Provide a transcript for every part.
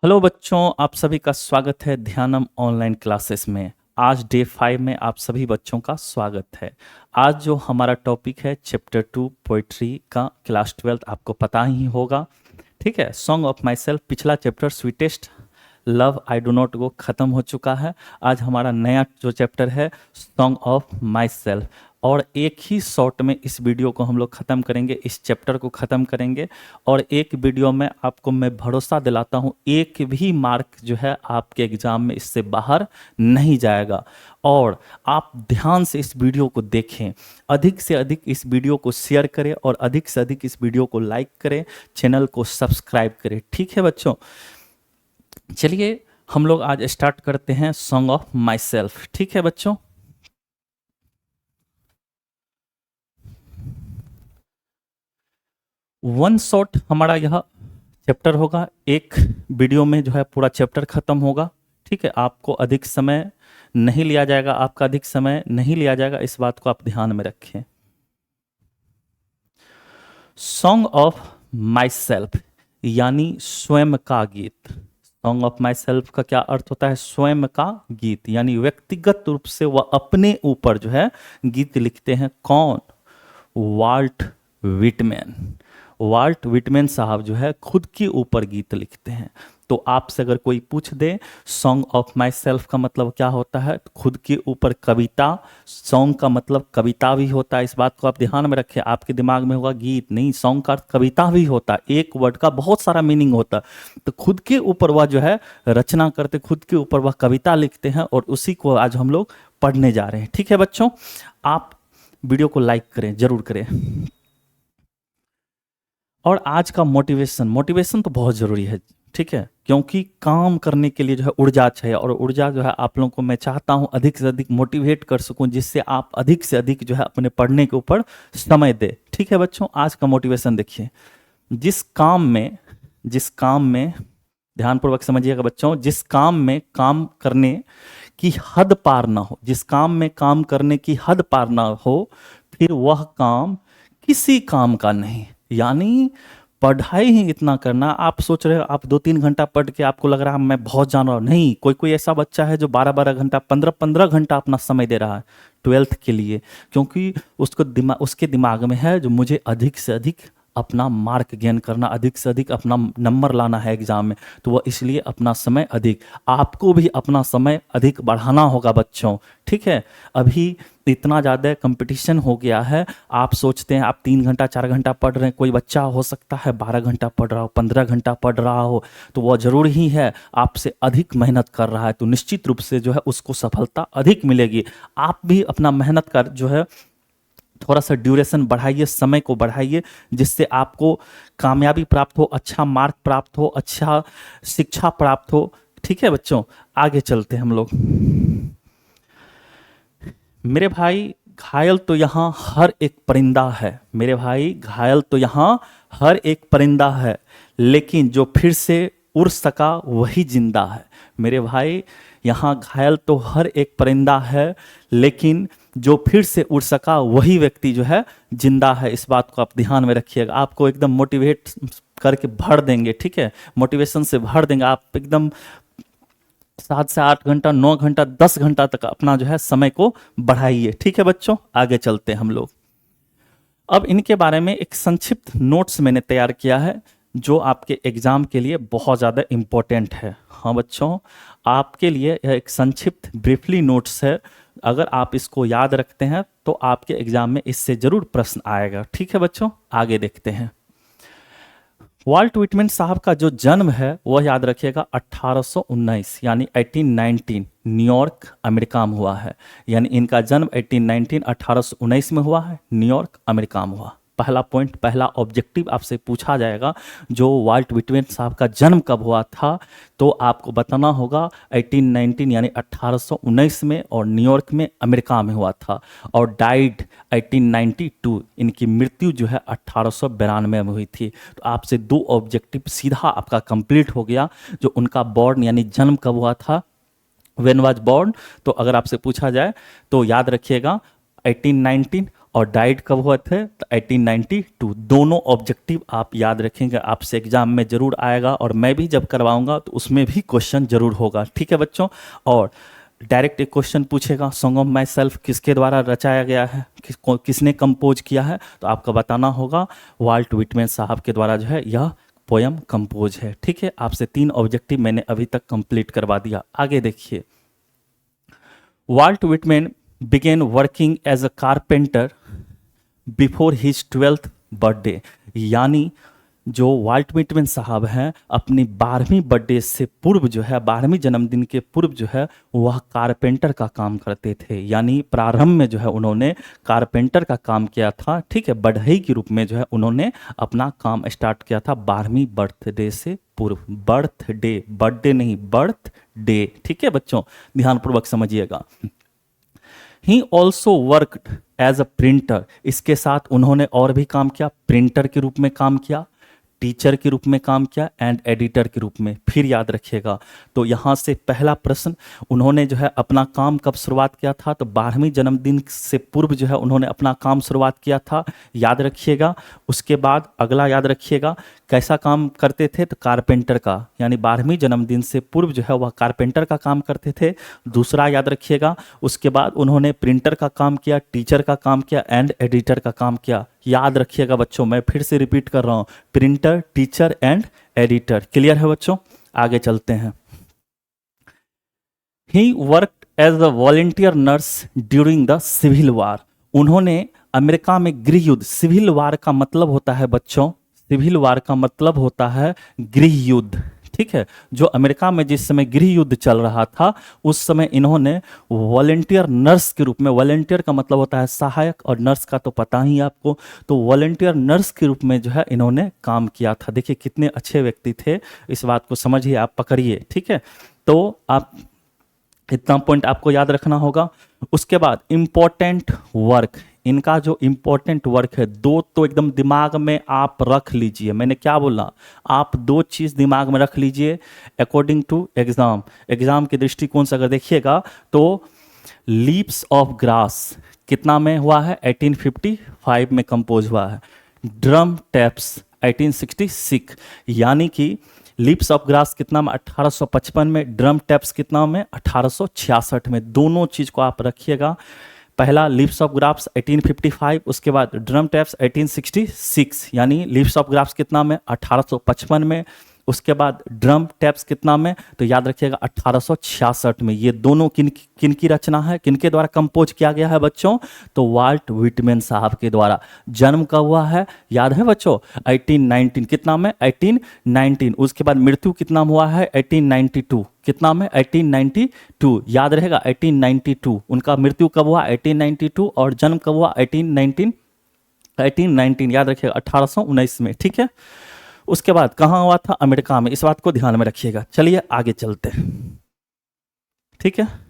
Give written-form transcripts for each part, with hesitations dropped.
Hello बच्चों, आप सभी का स्वागत है ध्यानम ऑनलाइन क्लासेस में। आज डे 5 में आप सभी बच्चों का स्वागत है। आज जो हमारा टॉपिक है चैप्टर 2 पोइट्री का, क्लास 12 आपको पता ही होगा। ठीक है, सॉन्ग ऑफ माई सेल्फ, पिछला chapter sweetest love I do not go खत्म हो चुका है। आज हमारा नया जो चैप्टर है सॉन्ग ऑफ माई सेल्फ, और एक ही शॉट में इस वीडियो को हम लोग ख़त्म करेंगे, इस चैप्टर को ख़त्म करेंगे। और एक वीडियो में आपको मैं भरोसा दिलाता हूँ एक भी मार्क जो है आपके एग्ज़ाम में इससे बाहर नहीं जाएगा। और आप ध्यान से इस वीडियो को देखें, अधिक से अधिक इस वीडियो को शेयर करें और अधिक से अधिक इस वीडियो को लाइक करें, चैनल को सब्सक्राइब करें। ठीक है बच्चों, चलिए हम लोग आज स्टार्ट करते हैं सॉन्ग ऑफ माई सेल्फ। ठीक है बच्चों, वन शॉट हमारा यह चैप्टर होगा, एक वीडियो में जो है पूरा चैप्टर खत्म होगा। ठीक है, आपको अधिक समय नहीं लिया जाएगा, आपका अधिक समय नहीं लिया जाएगा, इस बात को आप ध्यान में रखें। सॉन्ग ऑफ माई सेल्फ यानी स्वयं का गीत। सॉन्ग ऑफ माई सेल्फ का क्या अर्थ होता है? स्वयं का गीत, यानी व्यक्तिगत रूप से वह अपने ऊपर जो है गीत लिखते हैं। कौन? Volt Whitman. वाल्ट विटमैन साहब जो है खुद के ऊपर गीत लिखते हैं। तो आपसे अगर कोई पूछ दे सॉन्ग ऑफ माई सेल्फ का मतलब क्या होता है, तो खुद के ऊपर कविता। सॉन्ग का मतलब कविता भी होता है, इस बात को आप ध्यान में रखें। आपके दिमाग में होगा गीत, नहीं, सॉन्ग का अर्थ कविता भी होता है। एक वर्ड का बहुत सारा मीनिंग होता है। तो खुद के ऊपर वह जो है रचना करते, खुद के ऊपर वह कविता लिखते हैं, और उसी को आज हम लोग पढ़ने जा रहे हैं। ठीक है बच्चों, आप वीडियो को लाइक करें, जरूर करें। और आज का मोटिवेशन, मोटिवेशन तो बहुत ज़रूरी है। ठीक है, क्योंकि काम करने के लिए जो है ऊर्जा चाहिए, और ऊर्जा जो है आप लोगों को मैं चाहता हूं अधिक से अधिक मोटिवेट कर सकूं, जिससे आप अधिक से अधिक जो है अपने पढ़ने के ऊपर समय दे। ठीक है बच्चों, आज का मोटिवेशन देखिए। जिस काम में ध्यानपूर्वक समझिएगा बच्चों, जिस काम में काम करने की हद पार ना हो, जिस काम में काम करने की हद पार ना हो, फिर वह काम किसी काम का नहीं। यानी पढ़ाई ही इतना करना, आप सोच रहे हो आप 2-3 घंटा पढ़ के आपको लग रहा है मैं बहुत जान रहा हूँ। नहीं, कोई कोई ऐसा बच्चा है जो 12-12 घंटा, 15-15 घंटा अपना समय दे रहा है ट्वेल्थ के लिए, क्योंकि उसके दिमाग में है जो मुझे अधिक से अधिक अपना मार्क गेन करना, अधिक से अधिक अपना नंबर लाना है एग्जाम में। तो वह इसलिए अपना समय अधिक, आपको भी अपना समय अधिक बढ़ाना होगा बच्चों। ठीक है, अभी इतना ज़्यादा कंपटीशन हो गया है। आप सोचते हैं आप 3 घंटा 4 घंटा पढ़ रहे हैं, कोई बच्चा हो सकता है 12 घंटा पढ़ रहा हो, 15 घंटा पढ़ रहा हो, तो वह जरूर ही है आपसे अधिक मेहनत कर रहा है, तो निश्चित रूप से जो है उसको सफलता अधिक मिलेगी। आप भी अपना मेहनत कर जो है थोड़ा सा ड्यूरेशन बढ़ाइए, समय को बढ़ाइए, जिससे आपको कामयाबी प्राप्त हो, अच्छा मार्क प्राप्त हो, अच्छा शिक्षा प्राप्त हो। ठीक है बच्चों, आगे चलते हैं हम लोग। मेरे भाई घायल तो यहाँ हर एक परिंदा है, मेरे भाई घायल तो यहाँ हर एक परिंदा है, लेकिन जो फिर से उड़ सका वही जिंदा है। मेरे भाई यहाँ घायल तो हर एक परिंदा है, लेकिन जो फिर से उड़ सका वही व्यक्ति जो है जिंदा है। इस बात को आप ध्यान में रखिएगा, आपको एकदम मोटिवेट करके भर देंगे। ठीक है, मोटिवेशन से भर देंगे, आप एकदम 7 से 8 घंटा, 9 घंटा, 10 घंटा तक अपना जो है समय को बढ़ाइए। ठीक है बच्चों, आगे चलते हैं हम लोग। अब इनके बारे में एक संक्षिप्त नोट्स मैंने तैयार किया है, जो आपके एग्जाम के लिए बहुत ज़्यादा इम्पोर्टेंट है। हाँ बच्चों, आपके लिए यह एक संक्षिप्त ब्रीफली नोट्स है। अगर आप इसको याद रखते हैं तो आपके एग्जाम में इससे ज़रूर प्रश्न आएगा। ठीक है बच्चों, आगे देखते हैं। वाल्ट विटमैन साहब का जो जन्म है वह याद रखिएगा 1819 यानी 1819 न्यूयॉर्क अमेरिका में हुआ है। यानी इनका जन्म 1819 में हुआ है, न्यूयॉर्क अमेरिका में हुआ। पहला पॉइंट, पहला ऑब्जेक्टिव आपसे पूछा जाएगा जो वाल्ट विटमैन साहब का जन्म कब हुआ था, तो आपको बताना होगा 1819 यानी 1819 में, और न्यूयॉर्क में अमेरिका में हुआ था। और डाइड 1892, इनकी मृत्यु जो है 1892 में हुई थी। तो आपसे 2 ऑब्जेक्टिव सीधा आपका कंप्लीट हो गया। जो उनका बॉर्न यानी जन्म कब हुआ था, व्हेन वाज बॉर्न, तो अगर आपसे पूछा जाए तो याद रखिएगा 1819, और डाइड कब हुए थे, तो 1892। दोनों ऑब्जेक्टिव आप याद रखेंगे, आपसे एग्जाम में जरूर आएगा, और मैं भी जब करवाऊंगा तो उसमें भी क्वेश्चन जरूर होगा, ठीक है बच्चों। और डायरेक्ट एक क्वेश्चन पूछेगा, सॉन्ग ऑफ माई सेल्फ किसके द्वारा रचाया गया है, किसने कंपोज किया है, तो आपका बताना होगा वाल्ट विटमैन साहब के द्वारा जो है यह पोयम कंपोज है, ठीक है। आपसे 3 ऑब्जेक्टिव मैंने अभी तक कंप्लीट करवा दिया। आगे देखिए, Walt Whitman began working as a carpenter before his 12th birthday, यानी जो वाल्ट विटमैन साहब हैं अपनी 12वीं बर्थडे से पूर्व जो है, 12वीं जन्मदिन के पूर्व जो है वह कारपेंटर का काम करते थे, यानी प्रारंभ में जो है उन्होंने कारपेंटर का काम किया था, ठीक है। बढ़ई के रूप में जो है उन्होंने अपना काम स्टार्ट किया था 12वीं बर्थडे से पूर्व। बर्थडे, बर्थडे नहीं, बर्थडे, ठीक है बच्चों, ध्यानपूर्वक समझिएगा। He also worked as a printer, इसके साथ उन्होंने और भी काम किया, प्रिंटर के रूप में काम किया, टीचर के रूप में काम किया एंड एडिटर के रूप में। फिर याद रखिएगा, तो यहाँ से पहला प्रश्न, उन्होंने जो है अपना काम कब शुरुआत किया था, तो 12वीं जन्मदिन से पूर्व जो है उन्होंने अपना काम शुरुआत किया था, याद रखिएगा। उसके बाद अगला याद रखिएगा, कैसा काम करते थे, तो कारपेंटर का, यानी 12वीं जन्मदिन से पूर्व जो है वह कारपेंटर का काम करते थे। दूसरा याद रखिएगा, उसके बाद उन्होंने प्रिंटर का काम किया, टीचर का काम किया एंड एडिटर का काम किया। याद रखिएगा बच्चों, मैं फिर से रिपीट कर रहा हूं, printer, teacher and editor. Clear है बच्चों, आगे चलते हैं। He worked as a volunteer nurse during the civil war, उन्होंने अमेरिका में गृह युद्ध, सिविल वार का मतलब होता है बच्चों, सिविल वार का मतलब होता है गृह युद्ध, ठीक है। जो अमेरिका में जिस समय गृह युद्ध चल रहा था उस समय इन्होंने वॉलंटियर नर्स के रूप में, वॉलंटियर का मतलब होता है सहायक और नर्स का तो पता ही आपको, तो वॉलंटियर नर्स के रूप में जो है इन्होंने काम किया था। देखिए कितने अच्छे व्यक्ति थे, इस बात को समझिए, आप पकड़िए, ठीक है। तो आप इतना पॉइंट आपको याद रखना होगा। उसके बाद इंपॉर्टेंट वर्क, इनका जो इंपॉर्टेंट वर्क है, 2 तो एकदम दिमाग में आप रख लीजिए। मैंने क्या बोला, आप 2 चीज़ दिमाग में रख लीजिए अकॉर्डिंग टू एग्जाम, एग्जाम के दृष्टिकोण से अगर देखिएगा तो लीव्स ऑफ ग्रास कितना में हुआ है, 1855 में कंपोज हुआ है। ड्रम टैप्स 1866, यानी कि लिप्स ऑफ ग्रास कितना में, 1855 में, ड्रम टैप्स कितना में, 1866 में। दोनों चीज को आप रखिएगा, पहला लिप्स ऑफ ग्राफ्स 1855, उसके बाद ड्रम टैप्स 1866, यानी लिप्स ऑफ ग्राफ्स कितना में, 1855 में, उसके बाद ड्रम टैप्स कितना में, तो याद रखिएगा 1866 में। ये दोनों किन की रचना है, किनके द्वारा कंपोज किया गया है बच्चों, तो वाल्ट विटमैन साहब के द्वारा। जन्म कब हुआ है, याद है बच्चों, 1819, कितना में, 1819। उसके बाद मृत्यु कितना में हुआ है, 1892, कितना में, 1892, याद रहेगा 1892। उनका मृत्यु कब हुआ, 1892, और जन्म कब हुआ, 1819, याद रखिएगा 1819 में, ठीक है। उसके बाद कहाँ हुआ था, अमेरिका में, इस बात को ध्यान में रखिएगा। चलिए आगे चलते हैं, ठीक है।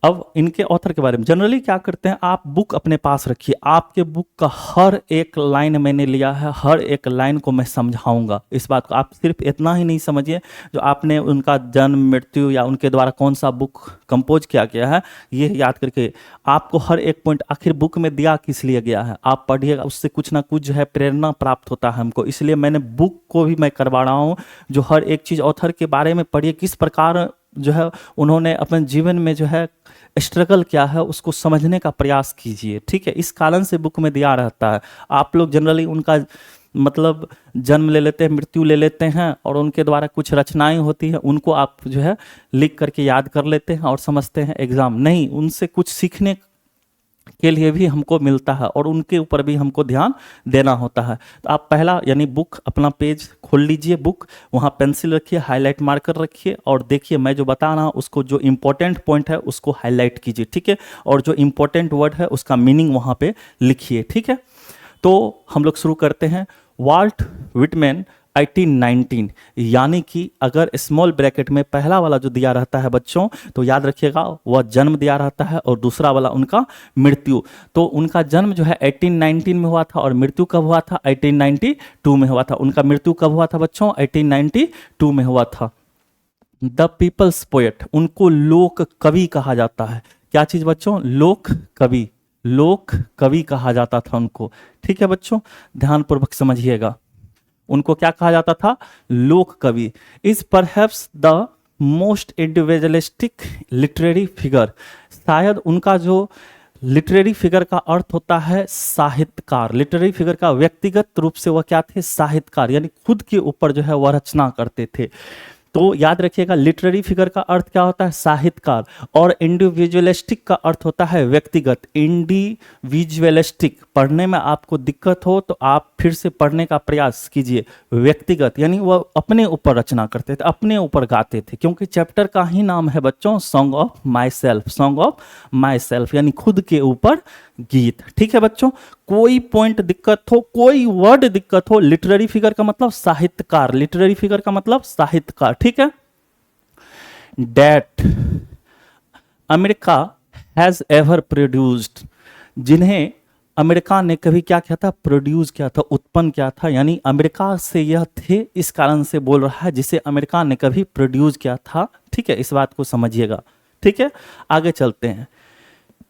अब इनके ऑथर के बारे में जनरली क्या करते हैं, आप बुक अपने पास रखिए, आपके बुक का हर एक लाइन मैंने लिया है, हर एक लाइन को मैं समझाऊंगा। इस बात को आप सिर्फ इतना ही नहीं समझिए जो आपने उनका जन्म, मृत्यु या उनके द्वारा कौन सा बुक कंपोज किया गया है, ये याद करके आपको हर एक पॉइंट आखिर बुक में दिया किस लिए गया है आप पढ़िएगा, उससे कुछ ना कुछ जो है प्रेरणा प्राप्त होता है हमको। इसलिए मैंने बुक को भी मैं करवा रहा हूँ, जो हर एक चीज़ ऑथर के बारे में पढ़िए, किस प्रकार जो है उन्होंने अपने जीवन में जो है स्ट्रगल किया है उसको समझने का प्रयास कीजिए, ठीक है। इस कारण से बुक में दिया रहता है। आप लोग जनरली उनका मतलब जन्म ले लेते हैं, मृत्यु ले लेते हैं, और उनके द्वारा कुछ रचनाएं होती हैं उनको आप जो है लिख करके याद कर लेते हैं और समझते हैं एग्जाम। नहीं, उनसे कुछ सीखने के लिए भी हमको मिलता है और उनके ऊपर भी हमको ध्यान देना होता है। तो आप पहला यानी बुक अपना पेज खोल लीजिए, बुक, वहाँ पेंसिल रखिए, हाईलाइट मार्कर रखिए, और देखिए मैं जो बता रहा हूँ उसको, जो इंपॉर्टेंट पॉइंट है उसको हाईलाइट कीजिए, ठीक है। और जो इंपॉर्टेंट वर्ड है उसका मीनिंग वहाँ पे लिखिए, ठीक है। तो हम लोग शुरू करते हैं। वाल्ट विटमैन 1819, यानी कि अगर स्मॉल ब्रैकेट में पहला वाला जो दिया रहता है बच्चों, तो याद रखिएगा वह जन्म दिया रहता है, और दूसरा वाला उनका मृत्यु। तो उनका जन्म जो है 1819 में हुआ था और मृत्यु कब हुआ था, 1892 में हुआ था। उनका मृत्यु कब हुआ था बच्चों, 1892 में हुआ था। द पीपल्स पोएट, उनको लोक कवि कहा जाता है। क्या चीज बच्चों, लोक कवि, लोक कवि कहा जाता था उनको। ठीक है बच्चों, ध्यानपूर्वक समझिएगा, उनको क्या कहा जाता था? लोक कवि। Is perhaps the most individualistic literary figure. शायद उनका जो लिटरेरी फिगर का अर्थ होता है साहित्यकार। लिटरेरी फिगर का व्यक्तिगत रूप से वह क्या थे? साहित्यकार, यानी खुद के ऊपर जो है वह रचना करते थे। तो याद रखिएगा, लिटरेरी फिगर का अर्थ क्या होता है? साहित्यकार। और इंडिविजुअलिस्टिक का अर्थ होता है व्यक्तिगत। इंडिविजुअलिस्टिक, पढ़ने में आपको दिक्कत हो तो आप फिर से पढ़ने का प्रयास कीजिए। व्यक्तिगत यानी वह अपने ऊपर रचना करते थे, अपने ऊपर गाते थे, क्योंकि चैप्टर का ही नाम है बच्चों song of my self. Song of my self यानी खुद के ऊपर गीत। ठीक है बच्चों, कोई पॉइंट दिक्कत हो, कोई वर्ड दिक्कत हो, लिटरेरी फिगर का मतलब साहित्यकार। लिटरेरी फिगर का मतलब साहित्यकार। ठीक है। That America has ever produced, जिन्हें अमेरिका ने कभी क्या किया था? प्रोड्यूस किया था, उत्पन्न किया था। यानी अमेरिका से यह थे, इस कारण से बोल रहा है जिसे अमेरिका ने कभी प्रोड्यूस किया था। ठीक है, इस बात को समझिएगा। ठीक है, आगे चलते हैं।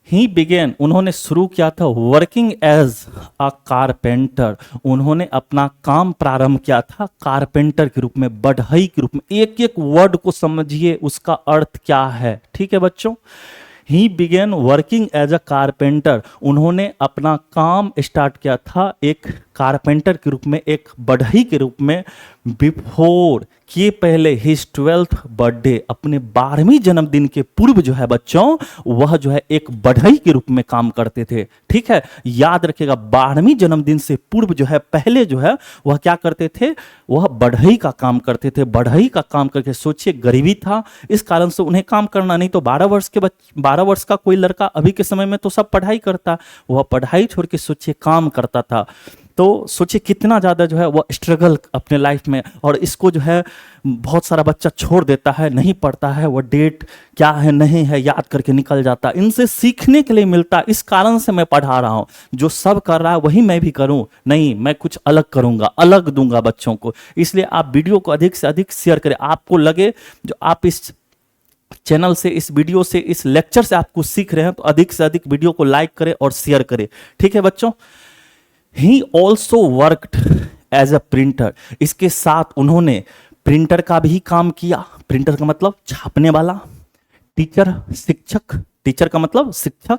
ही बिगेन, उन्होंने शुरू किया था वर्किंग एज अ कारपेंटर। उन्होंने अपना काम प्रारंभ किया था कारपेंटर के रूप में, बढ़ई के रूप में। एक एक वर्ड को समझिए, उसका अर्थ क्या है। ठीक है बच्चों, he began working as a carpenter. उन्होंने अपना काम स्टार्ट किया था एक कारपेंटर के रूप में, एक बढ़ई के रूप में। बिफोर, के पहले, हिज 12th बर्थडे, अपने 12वीं जन्मदिन के पूर्व जो है बच्चों, वह जो है एक बढ़ई के रूप में काम करते थे। ठीक है, याद रखिएगा, 12वीं जन्मदिन से पूर्व जो है, पहले जो है वह क्या करते थे? वह बढ़ई का काम करते थे। बढ़ई का काम करके, सोचिए गरीबी था, इस कारण से उन्हें काम करना, नहीं तो 12 वर्ष का कोई लड़का अभी के समय में तो सब पढ़ाई करता, वह पढ़ाई छोड़ के सोचिए काम करता था। तो सोचिए कितना ज़्यादा जो है वो स्ट्रगल अपने लाइफ में। और इसको जो है बहुत सारा बच्चा छोड़ देता है, नहीं पढ़ता है, वो डेट क्या है नहीं है याद करके निकल जाता। इनसे सीखने के लिए मिलता, इस कारण से मैं पढ़ा रहा हूँ। जो सब कर रहा है वही मैं भी करूँ, नहीं मैं कुछ अलग करूँगा, अलग दूंगा बच्चों को। इसलिए आप वीडियो को अधिक से अधिक शेयर करें। आपको लगे जो आप इस चैनल से, इस वीडियो से, इस लेक्चर से आप कुछ सीख रहे हैं, तो अधिक से अधिक वीडियो को लाइक करें और शेयर करें। ठीक है बच्चों। He also worked as a printer, इसके साथ उन्होंने प्रिंटर का भी काम किया। प्रिंटर का मतलब छापने वाला। टीचर, शिक्षक, टीचर का मतलब शिक्षक।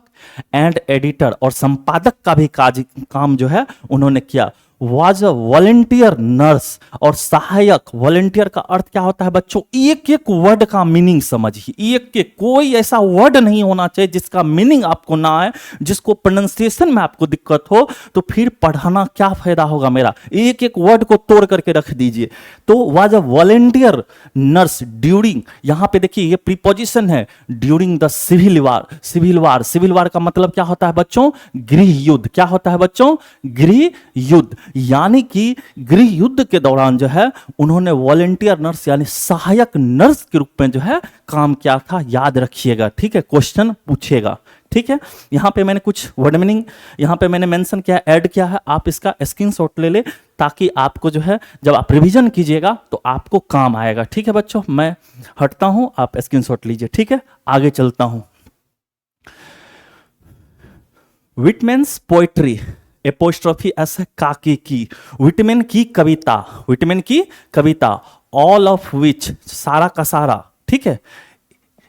एंड एडिटर, और संपादक का भी काम जो है उन्होंने किया। वाज अ वॉलंटियर नर्स, और सहायक। वॉलंटियर का अर्थ क्या होता है बच्चों? एक एक वर्ड का मीनिंग समझिए, एक एक, कोई ऐसा वर्ड नहीं होना चाहिए जिसका मीनिंग आपको ना आए, जिसको प्रोनाउंसिएशन में आपको दिक्कत हो, तो फिर पढ़ाना क्या फायदा होगा मेरा? एक एक वर्ड को तोड़ करके रख दीजिए। तो was a volunteer nurse during, यहां पे देखिए ये प्रीपोजिशन है, during the civil war. Civil war, civil war का मतलब क्या होता है बच्चों? गृह युद्ध। क्या होता है बच्चों? गृह युद्ध। यानी कि गृह युद्ध के दौरान जो है उन्होंने वॉलंटियर नर्स यानी सहायक नर्स के रूप में जो है काम किया था। याद रखिएगा, ठीक है, क्वेश्चन पूछेगा। ठीक है, यहां पे मैंने कुछ वर्ड मीनिंग यहां पे मैंने मेंशन किया, ऐड किया है, आप इसका स्क्रीनशॉट ले ले, ताकि आपको जो है जब आप रिवीजन कीजिएगा तो आपको काम आएगा। ठीक है बच्चों, मैं हटता हूं, आप स्क्रीनशॉट लीजिए। ठीक है, आगे चलता हूं। विटमैन्स पोएट्री, एपोस्ट्रोफी एस है काकी की। विटमैन की कविता, विटमैन की कविता, ऑल ऑफ विच, सारा का सारा, ठीक है,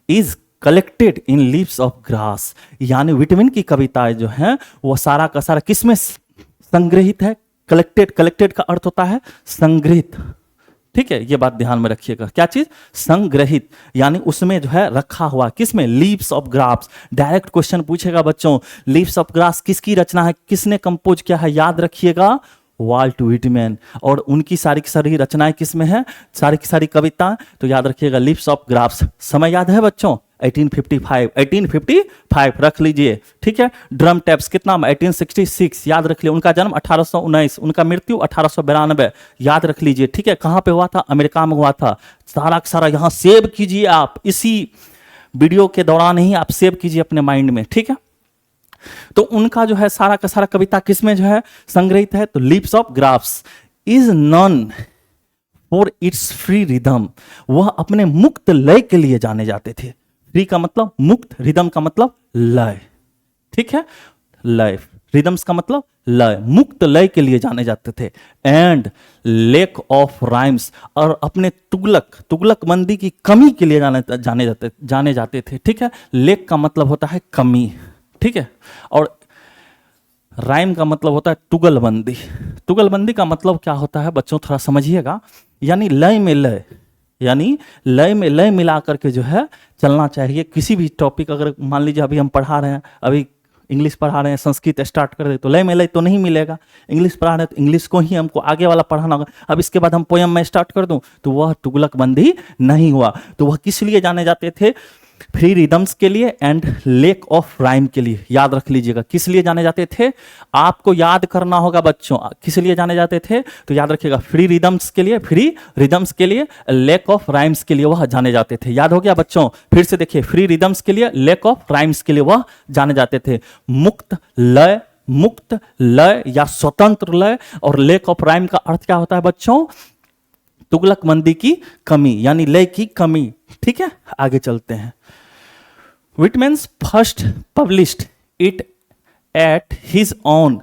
is collected in leaves of grass. यानी विटमैन की कविताएं जो हैं वो सारा का सारा किसमें संग्रहित है? कलेक्टेड। कलेक्टेड का अर्थ होता है संग्रहित। ठीक है, ये बात ध्यान में रखिएगा। क्या चीज? संग्रहित, यानी उसमें जो है रखा हुआ। किसमें? Leaves of grass. Direct question पूछेगा बच्चों, लीव्स ऑफ ग्रास किसकी रचना है, किसने कंपोज किया है? याद रखिएगा, वाल्ट व्हिटमैन। और उनकी सारी की सारी रचनाएं किसमें है? सारी की सारी कविता, तो याद रखिएगा लीव्स ऑफ ग्रास। समय याद है बच्चों? 1855, 1855 रख लीजिए। ठीक है, ड्रम टैप्स कितना? 1866 याद रख लिया। उनका जन्म 1819, उनका मृत्यु 1892 याद रख लीजिए। ठीक है, कहां पे हुआ था? अमेरिका में हुआ था। सारा का सारा यहां सेव कीजिए, आप इसी वीडियो के दौरान ही आप सेव कीजिए अपने माइंड में। ठीक है, तो उनका जो है सारा का सारा कविता किसमें जो है संग्रहित है? तो leaves of grass. Is non for its free rhythm, वह अपने मुक्त लय के लिए जाने जाते थे। फ्री का मतलब मुक्त, रिदम का मतलब लय। ठीक है, लय, रिदम्स का मतलब लय, मुक्त लय के लिए जाने जाते थे। एंड लेक ऑफ राइम्स, और अपने तुगलकबंदी की कमी के लिए जाने जाते थे। ठीक है, लेक का मतलब होता है कमी, ठीक है, और राइम का मतलब होता है तुगलबंदी। तुगलबंदी का मतलब क्या होता है बच्चों, थोड़ा समझिएगा, यानी लय में लय, यानी लय में लय मिला करके जो है चलना चाहिए। किसी भी टॉपिक, अगर मान लीजिए अभी हम पढ़ा रहे हैं, अभी इंग्लिश पढ़ा रहे हैं, संस्कृत स्टार्ट कर दे तो लय में लय तो नहीं मिलेगा। इंग्लिश पढ़ा रहे हैं तो इंग्लिश को ही हमको आगे वाला पढ़ाना होगा। अब इसके बाद हम पोयम में स्टार्ट कर दूं तो वह तुगलकबंदी नहीं हुआ। तो वह किस लिए जाने जाते थे, फ्री रिदम्स के लिए एंड लेक ऑफ राइम के लिए। याद रख लीजिएगा किस लिए जाने जाते थे, आपको याद करना होगा बच्चों, किस लिए जाने जाते थे, तो याद रखिएगा फ्री रिदम्स के लिए, लेक ऑफ राइम्स के लिए वह जाने जाते थे। याद हो गया बच्चों, फिर से देखिए, फ्री रिदम्स के लिए, लेक ऑफ राइम्स के लिए वह जाने जाते थे। मुक्त लय या स्वतंत्र लय, और लेक ऑफ राइम का अर्थ क्या होता है बच्चों, तुगलकबंदी की कमी, यानी लय की कमी। ठीक है, आगे चलते हैं। Whitman's first published it at his own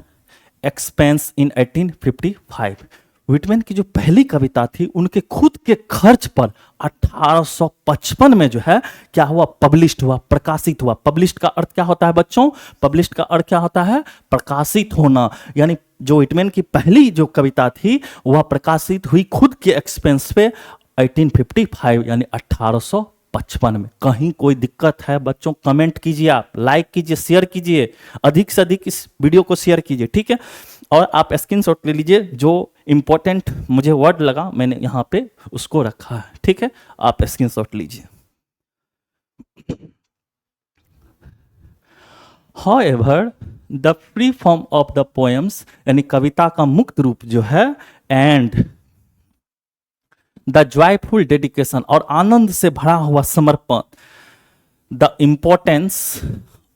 expense in 1855। Whitman की जो पहली कविता थी उनके खुद के खर्च पर 1855 में जो है क्या हुआ, पब्लिश्ड हुआ, प्रकाशित हुआ। पब्लिश्ड का अर्थ क्या होता है बच्चों, पब्लिश्ड का अर्थ क्या होता है, प्रकाशित होना। यानी जो विटमैन की पहली जो कविता थी वह प्रकाशित हुई खुद के एक्सपेंस पे 1855 यानी 1855 में। कहीं कोई दिक्कत है बच्चों, कमेंट कीजिए, आप लाइक कीजिए, शेयर कीजिए, अधिक से अधिक इस वीडियो को शेयर कीजिए। ठीक है, और आप स्क्रीनशॉट ले लीजिए, जो इंपॉर्टेंट मुझे वर्ड लगा मैंने यहां पे उसको रखा है। ठीक है, आप स्क्रीनशॉट लीजिए। However, the free form of the poems, यानी कविता का मुक्त रूप जो है, एंड द जॉयफुल डेडिकेशन, और आनंद से भरा हुआ समर्पण, the importance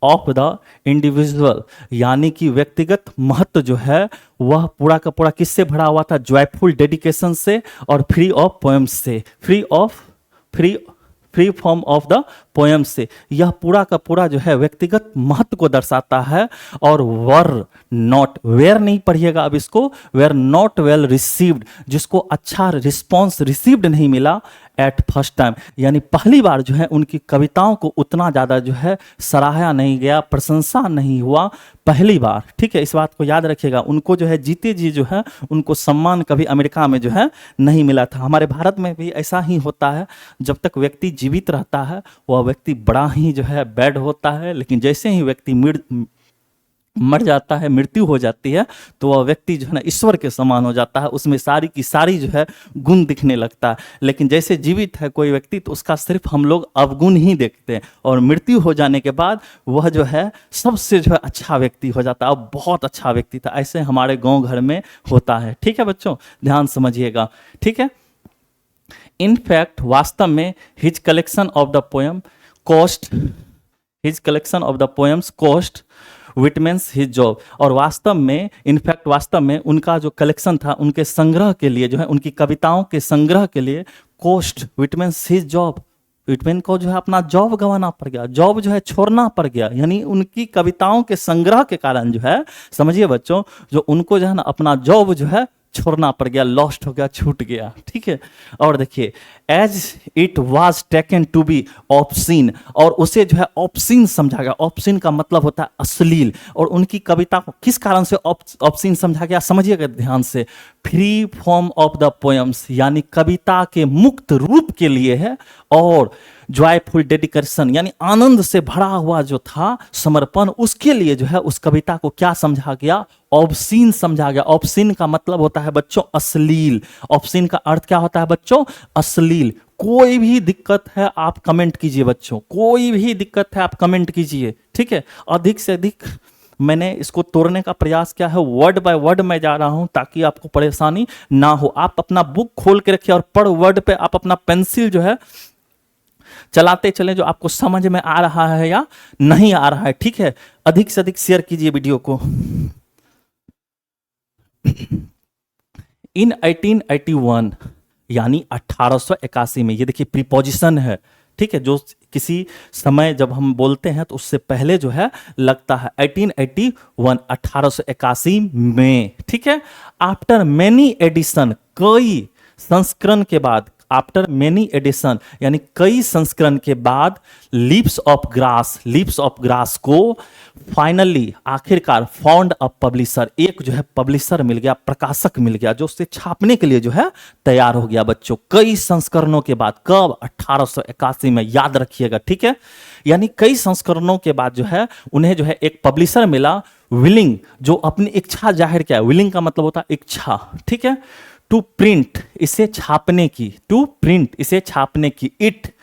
of the individual, यानी कि व्यक्तिगत महत्व जो है वह पूरा का पूरा किससे भरा हुआ था, जॉयफुल डेडिकेशन से और फ्री ऑफ पोएम्स से, free form of the poem से। यह पूरा का पूरा जो है व्यक्तिगत महत्व को दर्शाता है। और वेयर नहीं पढ़िएगा अब इसको, वेयर नॉट वेल रिसीव्ड, जिसको अच्छा रिस्पॉन्स रिसीव्ड नहीं मिला एट फर्स्ट टाइम, यानी पहली बार जो है उनकी कविताओं को उतना ज़्यादा जो है सराहा नहीं गया, प्रशंसा नहीं हुआ पहली बार। ठीक है, इस बात को याद रखिएगा। उनको जो है जीते जी जो है उनको सम्मान कभी अमेरिका में जो है नहीं मिला था। हमारे भारत में भी ऐसा ही होता है, जब तक व्यक्ति जीवित रहता है वह व्यक्ति बड़ा ही जो है बैड होता है, लेकिन जैसे ही व्यक्ति मर जाता है, मृत्यु हो जाती है, तो वह व्यक्ति जो है ना ईश्वर के समान हो जाता है, उसमें सारी की सारी जो है गुण दिखने लगता है। लेकिन जैसे जीवित है कोई व्यक्ति तो उसका सिर्फ हम लोग अवगुण ही देखते हैं, और मृत्यु हो जाने के बाद वह जो है सबसे जो है अच्छा व्यक्ति हो जाता है, अब बहुत अच्छा व्यक्ति था। ऐसे हमारे गाँव घर में होता है। ठीक है बच्चों, ध्यान समझिएगा। ठीक है, इनफैक्ट वास्तव में his collection of the poem cost Whitman's his job, और वास्तव में उनका जो कलेक्शन था, उनके संग्रह के लिए जो है, उनकी कविताओं के संग्रह के लिए cost Whitman's his job, Whitman को जो है अपना जॉब गंवाना पड़ गया, जॉब जो है छोड़ना पड़ गया। यानी उनकी कविताओं के संग्रह के कारण जो है, समझिए बच्चों, जो उनको जो है ना अपना जॉब जो है छोड़ना पड़ गया, लॉस्ट हो गया, छूट गया। ठीक है, और देखिए, as it was taken to be obscene, और उसे जो है ऑब्सीन समझा गया। ऑब्सीन का मतलब होता है अश्लील, और उनकी कविता को किस कारण से ऑब्सीन समझा गया, समझिएगा ध्यान से, free form of the poems, यानी कविता के मुक्त रूप के लिए है, और जॉयफुल डेडिकेशन, यानी आनंद से भरा हुआ जो था समर्पण, उसके लिए जो है उस कविता को क्या समझा गया, ऑब्सीन समझा गया। ऑब्सीन का मतलब होता है बच्चों अश्लील, ऑब्सीन का अर्थ क्या होता है बच्चों, अश्लील। कोई भी दिक्कत है आप कमेंट कीजिए बच्चों, कोई भी दिक्कत है आप कमेंट कीजिए। ठीक है, अधिक से अधिक मैंने इसको तोड़ने का प्रयास किया है, वर्ड बाय वर्ड मैं जा रहा हूं ताकि आपको परेशानी ना हो। आप अपना बुक खोल के रखिए और पर वर्ड पे आप अपना पेंसिल जो है चलाते चलें, जो आपको समझ में आ रहा है या नहीं आ रहा है। ठीक है, अधिक से अधिक शेयर कीजिए वीडियो को। इन 1881 यानी 1881 में, ये देखिए प्रीपोजिशन है। ठीक है, जो किसी समय जब हम बोलते हैं तो उससे पहले जो है लगता है 1881, 1881 में, ठीक है। आफ्टर मेनी एडिशन, कई संस्करण के बाद, आफ्टर मेनी एडिशन यानी कई संस्करण के बाद, लिप्स ऑफ ग्रास को फाइनली आखिरकार फाउंड अ पब्लिशर, एक जो है पब्लिशर मिल गया, प्रकाशक मिल गया, जो उससे छापने के लिए जो है तैयार हो गया बच्चों, कई संस्करणों के बाद। कब? 1881 में, याद रखिएगा, ठीक है। यानी कई संस्करणों के बाद जो है उन्हें जो है एक पब्लिशर मिला, विलिंग, जो अपनी इच्छा जाहिर किया। विलिंग का मतलब होता है इच्छा, ठीक है। टू प्रिंट, इसे छापने की, टू प्रिंट, इसे छापने की। इट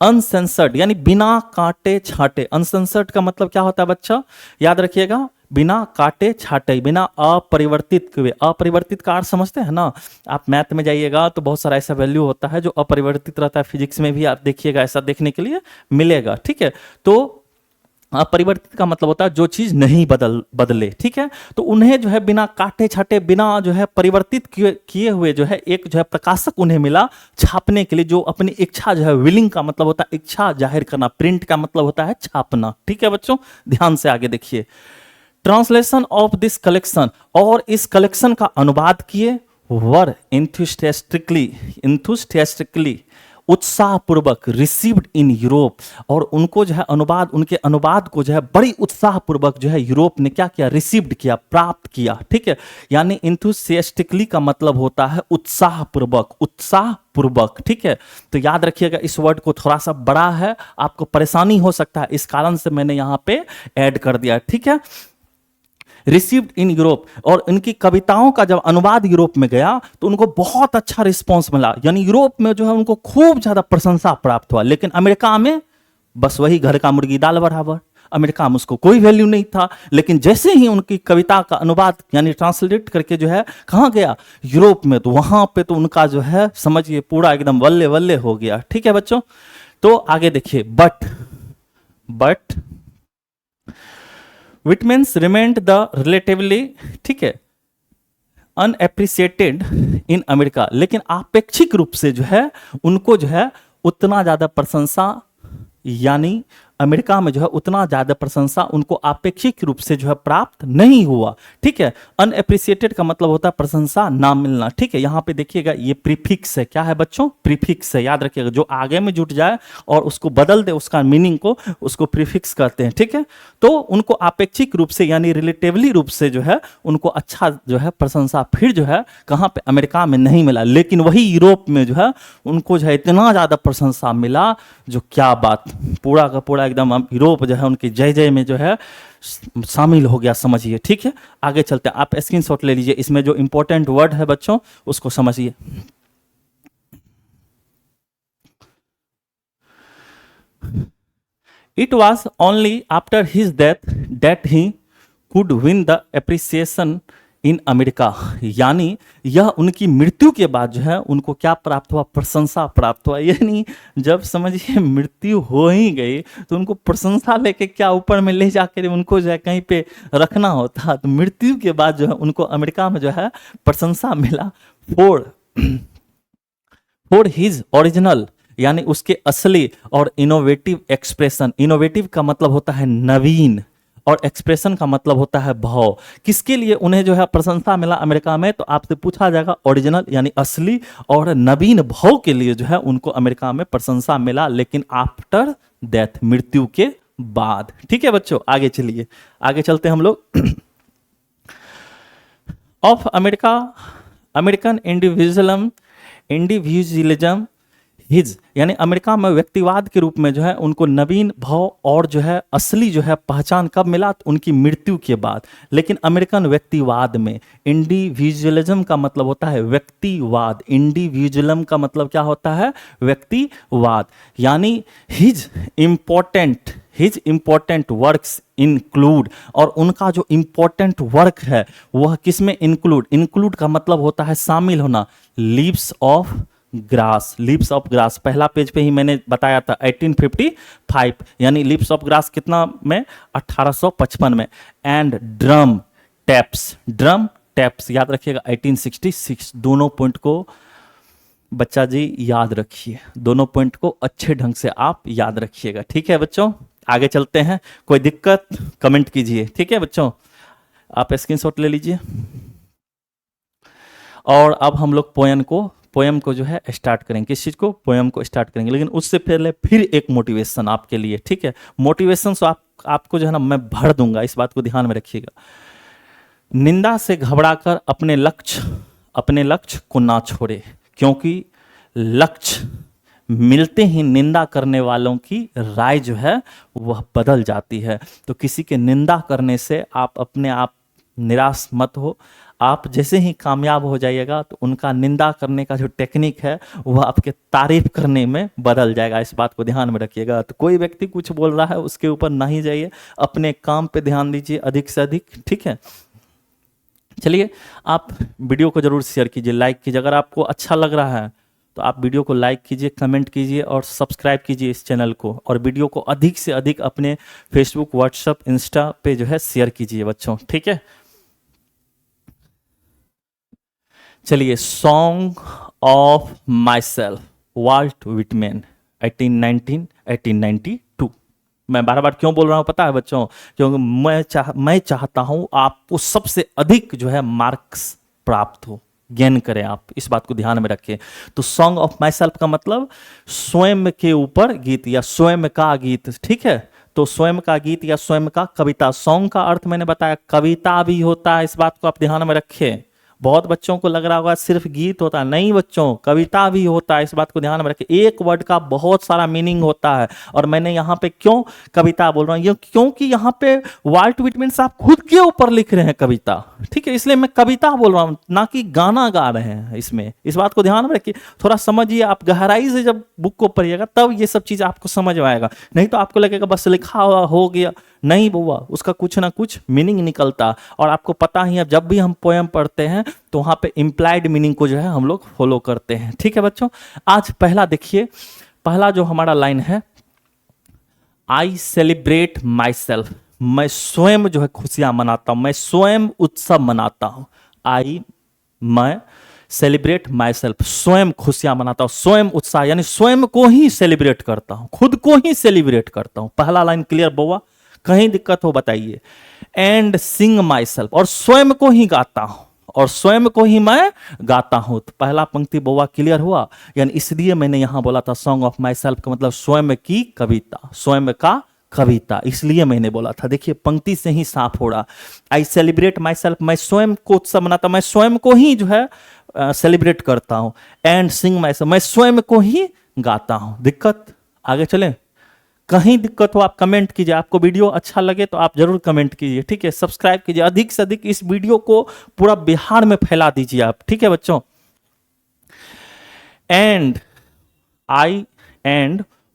अनसेंसर्ड यानी बिना काटे छाटे। अनसेंसर्ड का मतलब क्या होता है बच्चा? याद रखिएगा, बिना काटे छाटे, बिना अपरिवर्तित हुए। अपरिवर्तित का अर्थ समझते हैं ना? आप मैथ में जाइएगा तो बहुत सारा ऐसा वैल्यू होता है जो अपरिवर्तित रहता है, फिजिक्स में भी आप देखिएगा, ऐसा देखने के लिए मिलेगा, ठीक है। तो अपरिवर्तित का मतलब होता है जो चीज नहीं बदले, ठीक है। तो उन्हें जो है बिना काटे छाटे, बिना जो है परिवर्तित किए हुए जो है एक जो है प्रकाशक उन्हें मिला छापने के लिए, जो अपनी इच्छा जो है, विलिंग का मतलब होता है इच्छा जाहिर करना, प्रिंट का मतलब होता है छापना, ठीक है बच्चों। ध्यान से आगे देखिए। ट्रांसलेशन ऑफ दिस कलेक्शन, और इस कलेक्शन का अनुवाद किए, वर इंथुस्टियास्टिकली उत्साहपूर्वक रिसीव्ड इन यूरोप, और उनको जो है अनुवाद, उनके अनुवाद को जो है बड़ी उत्साहपूर्वक जो है यूरोप ने क्या किया? रिसीव्ड किया, प्राप्त किया, ठीक है। यानी इंथुसियास्टिकली का मतलब होता है उत्साहपूर्वक, उत्साहपूर्वक, ठीक है। तो याद रखिएगा, इस वर्ड को थोड़ा सा बड़ा है, आपको परेशानी हो सकता है, इस कारण से मैंने यहां पे ऐड कर दिया, ठीक है। रिसीव्ड इन यूरोप, और इनकी कविताओं का जब अनुवाद यूरोप में गया तो उनको बहुत अच्छा रिस्पॉन्स मिला, यानी यूरोप में जो है उनको खूब ज्यादा प्रशंसा प्राप्त हुआ। लेकिन अमेरिका में बस वही घर का मुर्गी दाल बराबर, अमेरिका में उसको कोई वैल्यू नहीं था। लेकिन जैसे ही उनकी कविता का अनुवाद यानी ट्रांसलेट करके जो है कहाँ गया? यूरोप में, तो वहां पे तो उनका जो है समझिए पूरा एकदम वल्ले वल्ले हो गया, ठीक है बच्चों। तो आगे देखिए, but Whitman's remained the relatively, ठीक है, अनएप्रिसिएटेड इन अमेरिका, लेकिन आपेक्षिक रूप से जो है उनको जो है उतना ज्यादा प्रशंसा, यानी अमेरिका में जो है उतना ज्यादा प्रशंसा उनको आपेक्षिक रूप से जो है प्राप्त नहीं हुआ, ठीक है। अनएप्रिसिएटेड का मतलब होता है प्रशंसा ना मिलना, ठीक है। यहां पे देखिएगा ये प्रीफिक्स है, क्या है बच्चों? प्रीफिक्स है, याद रखिएगा, जो आगे में जुट जाए और उसको बदल दे उसका मीनिंग को, उसको प्रीफिक्स कहते हैं, ठीक है। तो उनको आपेक्षिक रूप से यानी रिलेटिवली रूप से जो है उनको अच्छा जो है प्रशंसा फिर जो है कहां पे? अमेरिका में नहीं मिला। लेकिन वही यूरोप में जो है उनको जो है इतना ज्यादा प्रशंसा मिला, जो क्या बात, पूरा का पूरा एकदम यूरोप जो है उनके जय जय में जो है शामिल हो गया, समझिए, ठीक है। आगे चलते हैं, आप स्क्रीनशॉट ले लीजिए, इसमें जो इंपॉर्टेंट वर्ड है बच्चों उसको समझिए। It was only after his death that he could win the appreciation in America, यानी यह उनकी मृत्यु के बाद जो है उनको क्या प्राप्त हुआ? प्रशंसा प्राप्त हुआ। यानी जब समझिए मृत्यु हो ही गई तो उनको प्रशंसा लेके क्या ऊपर में ले जाकर उनको जो है कहीं पे रखना होता, तो मृत्यु के बाद जो है उनको अमेरिका में जो है प्रशंसा मिला फॉर हिज ओरिजिनल, यानी उसके असली और इनोवेटिव एक्सप्रेशन। इनोवेटिव का मतलब होता है नवीन, और एक्सप्रेशन का मतलब होता है भाव। किसके लिए उन्हें जो है प्रशंसा मिला अमेरिका में? तो आपसे पूछा जाएगा ओरिजिनल यानी असली और नवीन भाव के लिए जो है उनको अमेरिका में प्रशंसा मिला, लेकिन आफ्टर डेथ, मृत्यु के बाद, ठीक है बच्चों। आगे चलिए, आगे चलते हैं हम लोग। Of America, American individualism his, यानी अमेरिका में व्यक्तिवाद के रूप में जो है उनको नवीन भाव और जो है असली जो है पहचान कब मिला? तो उनकी मृत्यु के बाद। लेकिन अमेरिकन व्यक्तिवाद में इंडिविजुअलिज्म का मतलब होता है व्यक्तिवाद, इंडिविजुअलिज्म का मतलब क्या होता है? व्यक्तिवाद। यानी हिज इंपॉर्टेंट वर्क्स इंक्लूड, और उनका जो इंपॉर्टेंट वर्क है वह किसमें इंक्लूड का मतलब होता है शामिल होना, leaves of grass. Leaves of grass पहला पेज पे ही मैंने बताया था 1855, यानी लीव्स ऑफ ग्रास कितना में? 1855 में। एंड ड्रम टैप्स याद रखिएगा 1866। दोनों पॉइंट को बच्चा जी याद रखिए, दोनों पॉइंट को अच्छे ढंग से आप याद रखिएगा। ठीक है बच्चों, आगे चलते हैं। कोई दिक्कत कमेंट कीजिए। ठीक है बच्चों, आप स्क्रीनशॉट ले लीजिए। और अब हम लोग पोयम को जो है स्टार्ट करेंगे। किस चीज़ को? पोयम को स्टार्ट करेंगे। लेकिन उससे पहले फिर एक मोटिवेशन आपके लिए। ठीक है, मोटिवेशन तो आपको जो है ना मैं भर दूंगा, इस बात को ध्यान में रखिएगा। निंदा से घबराकर अपने लक्ष्य को ना छोड़े, क्योंकि लक्ष्य मिलते ही निंदा करने वालों की राय जो है वह बदल जाती है। तो किसी के निंदा करने से आप अपने आप निराश मत हो। आप जैसे ही कामयाब हो जाइएगा तो उनका निंदा करने का जो टेक्निक है वह आपके तारीफ करने में बदल जाएगा। इस बात को ध्यान में रखिएगा। तो कोई व्यक्ति कुछ बोल रहा है उसके ऊपर नहीं जाइए, अपने काम पे ध्यान दीजिए अधिक से अधिक। ठीक है, चलिए आप वीडियो को जरूर शेयर कीजिए, लाइक कीजिए। अगर आपको अच्छा लग रहा है तो आप वीडियो को लाइक कीजिए, कमेंट कीजिए और सब्सक्राइब कीजिए इस चैनल को। और वीडियो को अधिक से अधिक अपने फेसबुक, व्हाट्सएप, इंस्टा पे जो है शेयर कीजिए बच्चों। ठीक है, चलिए song of myself, Walt Whitman, 1892। मैं बार बार क्यों बोल रहा हूँ पता है बच्चों? क्योंकि मैं चाहता हूँ आपको सबसे अधिक जो है मार्क्स प्राप्त हो, गेन करें आप। इस बात को ध्यान में रखें। तो सॉन्ग ऑफ माई सेल्फ का मतलब स्वयं के ऊपर गीत या स्वयं का गीत। ठीक है, तो स्वयं का गीत या स्वयं का कविता। सॉन्ग का अर्थ मैंने बताया कविता भी होता है, इस बात को आप ध्यान में रखें। बहुत बच्चों को लग रहा होगा सिर्फ गीत होता है, नहीं बच्चों, कविता भी होता है। इस बात को ध्यान में रखें। एक वर्ड का बहुत सारा मीनिंग होता है। और मैंने यहाँ पे क्यों कविता बोल रहा हूँ, क्योंकि यहाँ पे वाल्ट विटमैन साहब खुद के ऊपर लिख रहे हैं कविता। ठीक है, इसलिए मैं कविता बोल रहा हूँ, ना कि गाना गा रहे हैं इसमें। इस बात को ध्यान में रखिए, थोड़ा समझिए। आप गहराई से जब बुक को पढ़िएगा तब ये सब चीज़ आपको समझ में आएगा। नहीं तो आपको लगेगा बस लिखा हुआ हो गया। नहीं बुआ, उसका कुछ ना कुछ मीनिंग निकलता। और आपको पता ही है जब भी हम पोएम पढ़ते हैं तो वहां पे इम्प्लाइड मीनिंग को जो है हम लोग फॉलो करते हैं। ठीक है बच्चों, आज पहला देखिए, पहला जो हमारा लाइन है, आई सेलिब्रेट माई सेल्फ, मैं स्वयं जो है खुशियां मनाता हूं, मैं स्वयं उत्सव मनाता हूं। मैं सेलिब्रेट माई सेल्फ, स्वयं खुशियां मनाता हूं, स्वयं उत्साह, यानी स्वयं को ही सेलिब्रेट करता हूं, खुद को ही सेलिब्रेट करता हूं। पहला लाइन क्लियर बउआ? कहीं दिक्कत हो बताइए। एंड सिंग माई सेल्फ, और स्वयं को ही गाता हूं, और स्वयं को ही मैं गाता हूं। तो पहला पंक्ति बउआ क्लियर हुआ? यानी इसलिए मैंने यहां बोला था सॉन्ग ऑफ माई सेल्फ का मतलब स्वयं की कविता, स्वयं का कविता, इसलिए मैंने बोला था। देखिए पंक्ति से ही साफ हो रहा। आई सेलिब्रेट माई सेल्फ, मैं स्वयं को उत्सव मनाता, मैं स्वयं को ही जो है सेलिब्रेट करता हूं। एंड सिंग माई सेल्फ, मैं स्वयं को ही गाता हूं। दिक्कत? आगे चलें? कहीं दिक्कत हो आप कमेंट कीजिए। आपको वीडियो अच्छा लगे तो आप जरूर कमेंट कीजिए। ठीक है, सब्सक्राइब कीजिए, अधिक से अधिक इस वीडियो को पूरा बिहार में फैला दीजिए आप। ठीक है बच्चों। एंड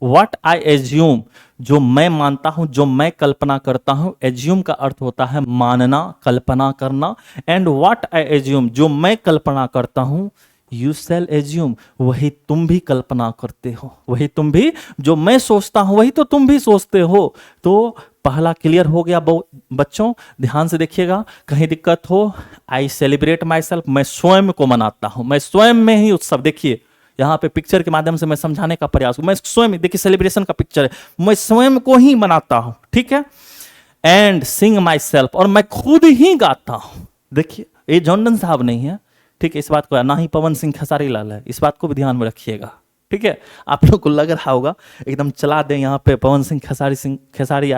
व्हाट आई एज्यूम, जो मैं मानता हूं, जो मैं कल्पना करता हूं। एज्यूम का अर्थ होता है मानना, कल्पना करना। एंड व्हाट आई एज्यूम, जो मैं कल्पना करता हूं, यू शैल एज्यूम, वही तुम भी कल्पना करते हो, वही तुम भी, जो मैं सोचता हूं वही तो तुम भी सोचते हो। तो पहला क्लियर हो गया बच्चों, ध्यान से देखिएगा, कहीं दिक्कत हो। आई सेलिब्रेट माई सेल्फ, मैं स्वयं को मनाता हूं, मैं स्वयं में ही उत्सव। देखिए यहाँ पे पिक्चर के माध्यम से मैं समझाने का प्रयास हूं। मैं स्वयं, देखिए सेलिब्रेशन का पिक्चर है, मैं स्वयं को ही मनाता हूं। ठीक है, एंड सिंग माई सेल्फ, और मैं खुद ही गाता हूं। देखिए ये जॉनडन साहब नहीं है। ठीक है, इस बात को, ना ही पवन सिंह खेसारी लाल है, इस बात को भी ध्यान में रखिएगा। ठीक है, आप लोग को लग रहा होगा एकदम चला दें यहाँ पे पवन सिंह खेसारी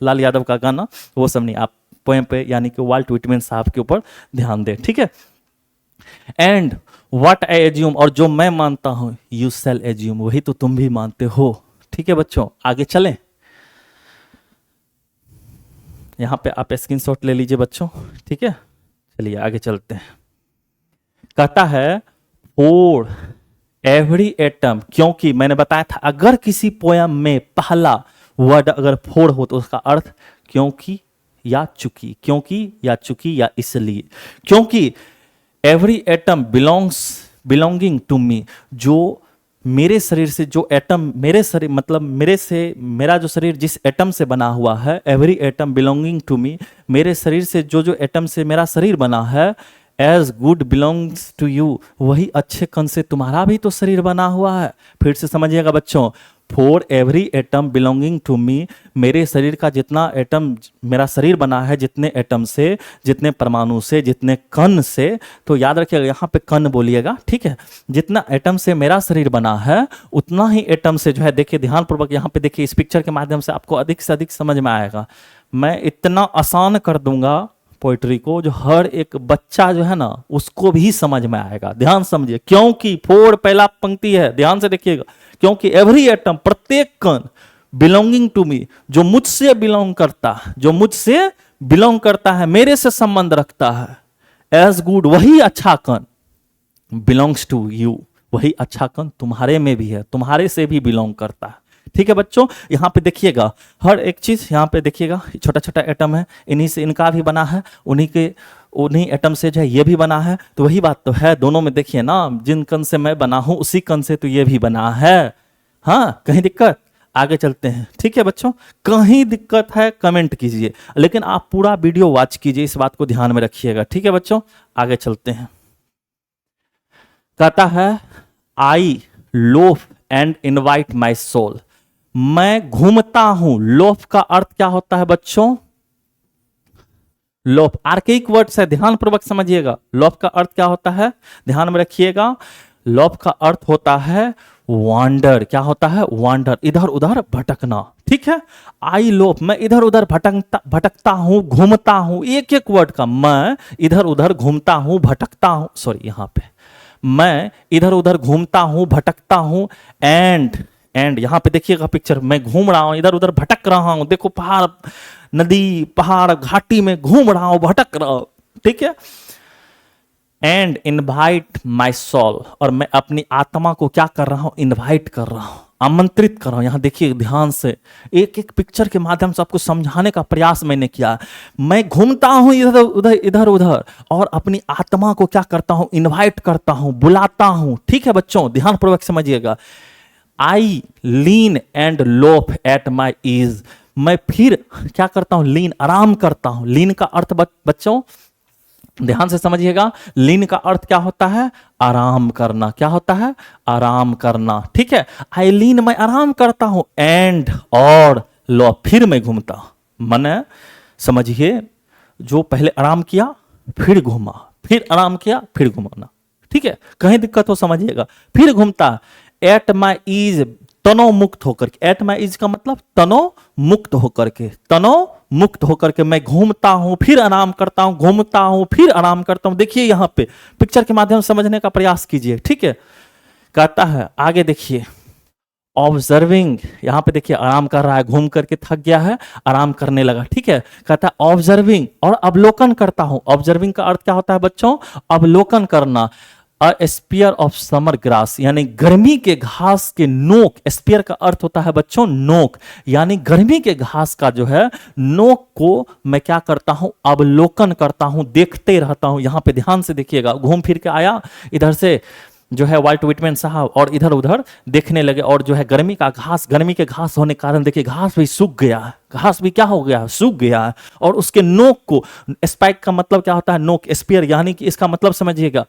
लाल यादव का गाना, वो सब नहीं। आप पोएम पे यानी कि वाल्ट विटमैन साहब के ऊपर ध्यान दें। ठीक है, एंड व्हाट आई एज्यूम, और जो मैं मानता हूं, यू शैल एज्यूम, वही तो तुम भी मानते हो। ठीक है बच्चों, आगे चलें। यहां पे आप स्क्रीनशॉट ले लीजिए बच्चों। ठीक है, चलिए आगे चलते हैं। कहता है फोर एवरी एटम, क्योंकि मैंने बताया था अगर किसी पोयम में पहला वर्ड अगर फोर हो तो उसका अर्थ क्योंकि या चूंकि, क्योंकि या चूंकि या इसलिए। क्योंकि every atom belonging to me, जो मेरे शरीर से जो एटम, मेरे शरीर मतलब मेरा जो शरीर जिस एटम से बना हुआ है, every atom belonging to me, मेरे शरीर से जो एटम से मेरा शरीर बना है, as good belongs to you, वही अच्छे कण से तुम्हारा भी तो शरीर बना हुआ है। फिर से समझिएगा बच्चों, for every atom belonging to me, मेरे शरीर का जितना एटम, मेरा शरीर बना है जितने एटम से, जितने परमाणु से, जितने कण से, तो याद रखिएगा यहाँ पे कण बोलिएगा, ठीक है। जितना एटम से मेरा शरीर बना है उतना ही एटम से जो है, देखिए ध्यानपूर्वक यहाँ पे देखिए, इस पिक्चर के माध्यम से आपको अधिक से अधिक समझ में आएगा। मैं इतना आसान कर दूंगा पोइट्री को, जो हर एक बच्चा जो है ना उसको भी समझ में आएगा। ध्यान समझिए, क्योंकि फोर पहला पंक्ति है, ध्यान से देखिएगा, क्योंकि एवरी एटम, प्रत्येक कण, बिलोंगिंग टू मी, जो मुझसे बिलोंग करता है, जो मुझसे बिलोंग करता है, मेरे से संबंध रखता है, एज गुड, वही अच्छा कण, बिलोंग्स टू यू, वही अच्छा कण तुम्हारे में भी है, तुम्हारे से भी बिलोंग करता है। ठीक है बच्चों, यहाँ पे देखिएगा हर एक चीज, यहाँ पे देखिएगा छोटा छोटा एटम है, इन्हीं से इनका भी बना है, उन्हीं एटम से जो है ये भी बना है। तो वही बात तो है, दोनों में देखिए ना, जिन कण से मैं बना हूं उसी कण से तो ये भी बना है। हाँ, कहीं दिक्कत? आगे चलते हैं। ठीक है बच्चों, कहीं दिक्कत है कमेंट कीजिए, लेकिन आप पूरा वीडियो वॉच कीजिए, इस बात को ध्यान में रखिएगा। ठीक है बच्चों, आगे चलते हैं। कहता है I loaf and invite my soul, मैं घूमता हूं। लोफ का अर्थ क्या होता है बच्चों? लोफ आर्केइक वर्ड है, ध्यान पूर्वक समझिएगा। लोफ का अर्थ क्या होता है, ध्यान में रखिएगा। लोफ का अर्थ होता है वांडर। क्या होता है? वांडर, इधर उधर भटकना। ठीक है, आई लोफ, मैं इधर उधर भटकता हूं, घूमता हूं। एक एक वर्ड का, मैं इधर उधर घूमता हूं, भटकता हूं, सॉरी यहां पे, मैं इधर उधर घूमता हूं, भटकता हूं। एंड यहां पे देखिएगा पिक्चर, मैं घूम रहा हूं, इधर उधर भटक रहा हूं। देखो पहाड़, नदी, पहाड़, घाटी में घूम रहा हूं, भटक रहा हूं। ठीक है, एंड इनवाइट माई सोल, और मैं अपनी आत्मा को क्या कर रहा हूं? इनवाइट कर रहा हूं, आमंत्रित कर रहा हूं। यहां देखिए ध्यान से, एक एक पिक्चर के माध्यम से आपको समझाने का प्रयास मैंने किया। मैं घूमता हूं इधर उधर, इधर उधर, और अपनी आत्मा को क्या करता हूं? इनवाइट करता हूं, बुलाता हूं। ठीक है बच्चों, ध्यान पूर्वक समझिएगा। I lean and loaf at my ease, मैं फिर क्या करता हूं? लीन, आराम करता हूं। लीन का अर्थ बच्चों ध्यान से समझिएगा, लीन का अर्थ क्या होता है? आराम करना। क्या होता है? आराम करना। ठीक है, आई लीन, मैं आराम करता हूं, एंड, और, लो, फिर मैं घूमता हूं। माने समझिए, जो पहले आराम किया फिर घूमा, फिर आराम किया फिर घुमाना। ठीक है, कहीं दिक्कत हो समझिएगा। फिर घूमता, एट माई ईज, तनो मुक्त होकर के। एट माई ईज का मतलब तनो मुक्त होकर के, तनो मुक्त होकर के मैं घूमता हूं, फिर आराम करता हूं, घूमता हूं, फिर आराम करता हूं। देखिए यहां पे पिक्चर के माध्यम से समझने का प्रयास कीजिए। ठीक है, कहता है आगे देखिए, ऑब्जर्विंग, यहां पे देखिए आराम कर रहा है, घूम करके थक गया है, आराम करने लगा। ठीक है, कहता है ऑब्जर्विंग, और अवलोकन करता हूं। ऑब्जर्विंग का अर्थ क्या होता है बच्चों? अवलोकन करना। स्पीयर ऑफ समर ग्रास, यानी गर्मी के घास के नोक। स्पीयर का अर्थ होता है बच्चों नोक, यानी गर्मी के घास का जो है नोक को मैं क्या करता हूं? अवलोकन करता हूं, देखते रहता हूं। यहां पे ध्यान से देखिएगा, घूम फिर के आया इधर से जो है वाल्ट व्हिटमैन साहब, और इधर उधर देखने लगे, और जो है गर्मी का घास, गर्मी के घास होने के कारण देखिए घास भी सूख गया है, घास भी क्या हो गया? सूख गया है। और उसके नोक को, स्पाइक का मतलब क्या होता है? नोक। स्पीयर यानी कि इसका मतलब समझिएगा,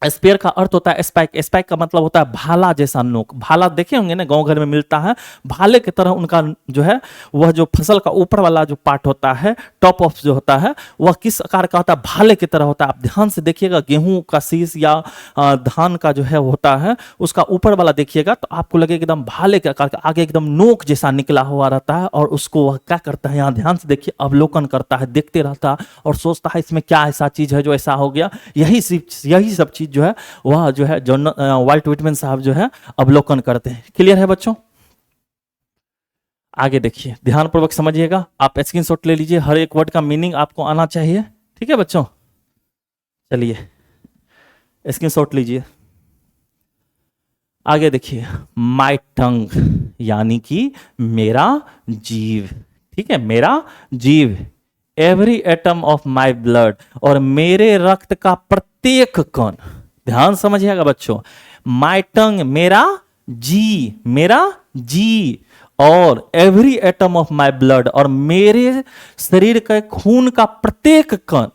स्पेयर का अर्थ होता है स्पाइक। स्पाइक का मतलब होता है भाला जैसा नोक। भाला देखे होंगे ना, गांव घर में मिलता है, भाले की तरह उनका जो है, वह जो फसल का ऊपर वाला जो पार्ट होता है, टॉप ऑफ जो होता है, वह किस आकार का होता है? भाले की तरह होता है। आप ध्यान से देखिएगा, गेहूं का शीश या धान का जो है होता है, उसका ऊपर वाला देखिएगा तो आपको लगेगा एकदम भाले के आकार का, आगे एकदम नोक जैसा निकला हुआ रहता है, और उसको वह क्या करता है? यहाँ ध्यान से देखिए, अवलोकन करता है, देखते रहता है, और सोचता है इसमें क्या ऐसा चीज है जो ऐसा हो गया। यही सब चीज जो है वह जो है जॉन वाल्ट व्हिटमैन साहब जो है अवलोकन करते हैं। क्लियर है बच्चों? आगे देखिए, ध्यानपूर्वक समझिएगा, आप स्क्रीनशॉट ले लीजिए, हर एक वर्ड का मीनिंग आपको आना चाहिए। ठीक है बच्चों, चलिए स्क्रीनशॉट लीजिए। आगे देखिए, माई टंग, यानी कि मेरा जीव। ठीक है, मेरा जीव, every atom of my blood, और मेरे रक्त का प्रत्येक कण। ध्यान समझिएगा बच्चों, माई टंग, मेरा जी, और every atom of my blood, और मेरे शरीर के खून का प्रत्येक कण।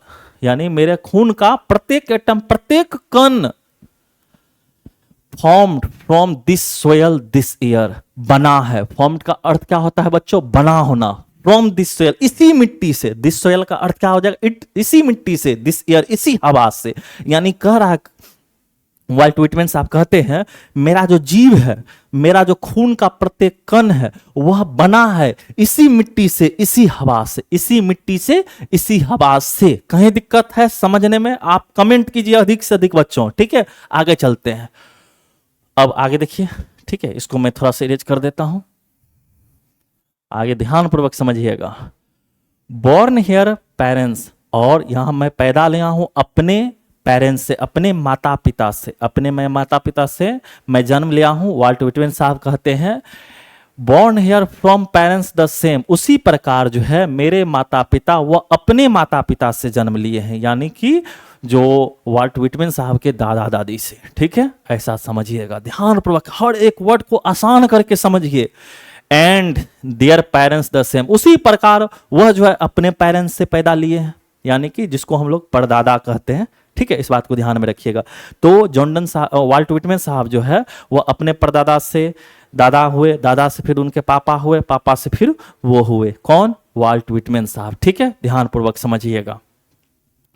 यानी मेरे खून का प्रत्येक एटम, प्रत्येक कण formed from this soil this year, बना है। फॉर्म्ड का अर्थ क्या होता है बच्चों? बना होना। फ्रॉम दिस सोयल, इसी मिट्टी से। दिस सोयल का अर्थ क्या हो जाएगा? इसी मिट्टी से। दिस ईयर, इसी हवा से। यानी कह रहा है वाल्ट व्हिटमैन साहब कहते हैं मेरा जो जीव है, मेरा जो खून का प्रत्येक कण है, वह बना है इसी मिट्टी से, इसी हवा से। इसी मिट्टी से, इसी हवा से। कहीं दिक्कत है समझने में? आप कमेंट कीजिए अधिक से अधिक बच्चों, ठीक है। आगे चलते हैं। अब आगे देखिए, ठीक है, इसको मैं थोड़ा सा इरेज कर देता हूं। आगे ध्यान पूर्वक समझिएगा। बॉर्न हियर पेरेंट्स, और यहां मैं पैदा लिया हूं अपने पेरेंट्स से, अपने माता पिता से। अपने मैं माता पिता से मैं जन्म लिया हूं। वाल्ट व्हिटमैन साहब कहते हैं born here from parents the same, उसी प्रकार जो है मेरे माता पिता वह अपने माता पिता से जन्म लिए हैं। यानी कि जो वाल्ट व्हिटमैन साहब के दादा दादी से, ठीक है। ऐसा समझिएगा ध्यान पूर्वक, हर एक वर्ड को आसान करके समझिए। And their parents the same, उसी प्रकार वह जो है अपने पेरेंट्स से पैदा लिए हैं, यानी कि जिसको हम लोग परदादा कहते हैं, ठीक है। इस बात को ध्यान में रखिएगा। तो जॉर्डन साहब, वाल्ट व्हिटमैन साहब जो है वह अपने परदादा से दादा हुए, दादा से फिर उनके पापा हुए, पापा से फिर वो हुए। कौन? वाल्ट व्हिटमैन साहब, ठीक है। ध्यान पूर्वक समझिएगा।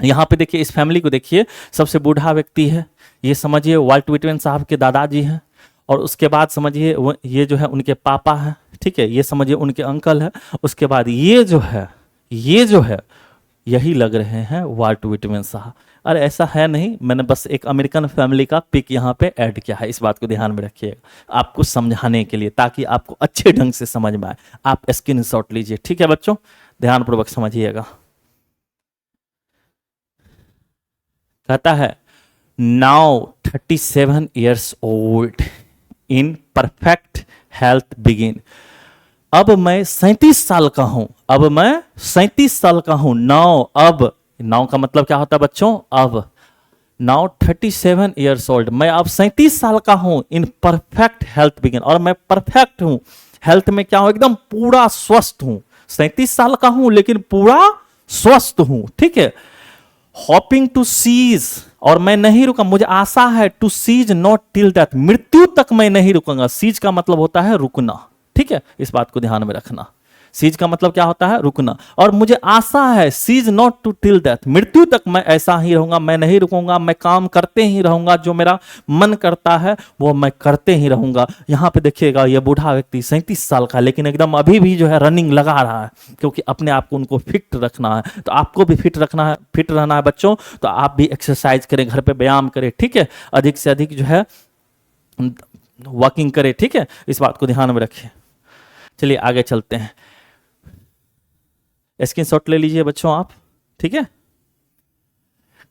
यहां पे देखिए, इस फैमिली को देखिए, सबसे बूढ़ा व्यक्ति है, ये समझिए वाल्ट व्हिटमैन साहब के दादाजी हैं। और उसके बाद समझिए ये जो है उनके पापा है, ठीक है। ये समझिए उनके अंकल है। उसके बाद ये जो है यही लग रहे हैं वाल्ट व्हिटमैन साहब। अरे ऐसा है नहीं, मैंने बस एक अमेरिकन फैमिली का पिक यहाँ पे ऐड किया है। इस बात को ध्यान में रखिएगा आपको समझाने के लिए, ताकि आपको अच्छे ढंग से समझ में आए। आप स्क्रीनशॉट लीजिए, ठीक है बच्चों। ध्यानपूर्वक समझिएगा। कहता है now 37 years old in perfect health begin. अब मैं 37 साल का हूं। अब मैं 37 साल का हूं। नाउ, अब, नाउ का मतलब क्या होता है बच्चों? अब। नाउ 37 years old, मैं अब 37 साल का हूं। इन परफेक्ट हेल्थ बिगिन, और मैं परफेक्ट हूं। हेल्थ में क्या हूं? एकदम पूरा स्वस्थ हूं। 37 साल का हूं लेकिन पूरा स्वस्थ हूं, ठीक है। हॉपिंग टू सीज, और मैं नहीं रुका, मुझे आशा है। To cease not till death, मृत्यु तक मैं नहीं रुकूंगा। सीज का मतलब होता है रुकना, ठीक है। इस बात को ध्यान में रखना। सीज का मतलब क्या होता है? रुकना। और मुझे आशा है, cease not to till death, मृत्यु तक मैं ऐसा ही रहूंगा, मैं नहीं रुकूंगा, मैं काम करते ही रहूंगा। जो मेरा मन करता है वो मैं करते ही रहूंगा। यहां पे देखिएगा, ये बूढ़ा व्यक्ति 37 साल का, लेकिन एकदम अभी भी जो है रनिंग लगा रहा है, क्योंकि अपने आप को उनको फिट रखना है। तो आपको भी फिट रखना है, फिट रहना है बच्चों। तो आप भी एक्सरसाइज करें, घर पे व्यायाम करें, ठीक है। अधिक से अधिक जो है वॉकिंग करें, ठीक है। इस बात को ध्यान में रखिए। चलिए आगे चलते हैं। स्क्रीनशॉट ले लीजिए बच्चों आप, ठीक है।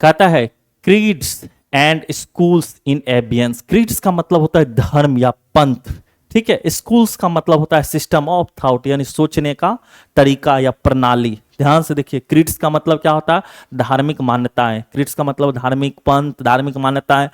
कहता है creeds and schools in abeyance. Creeds का मतलब होता है धर्म या पंथ, ठीक है। स्कूल्स का मतलब होता है सिस्टम ऑफ थॉट, यानी सोचने का तरीका या प्रणाली। ध्यान से देखिए, क्रीड्स का मतलब क्या होता है? धार्मिक मान्यताएं। क्रीड्स का मतलब धार्मिक पंथ, धार्मिक मान्यताएं।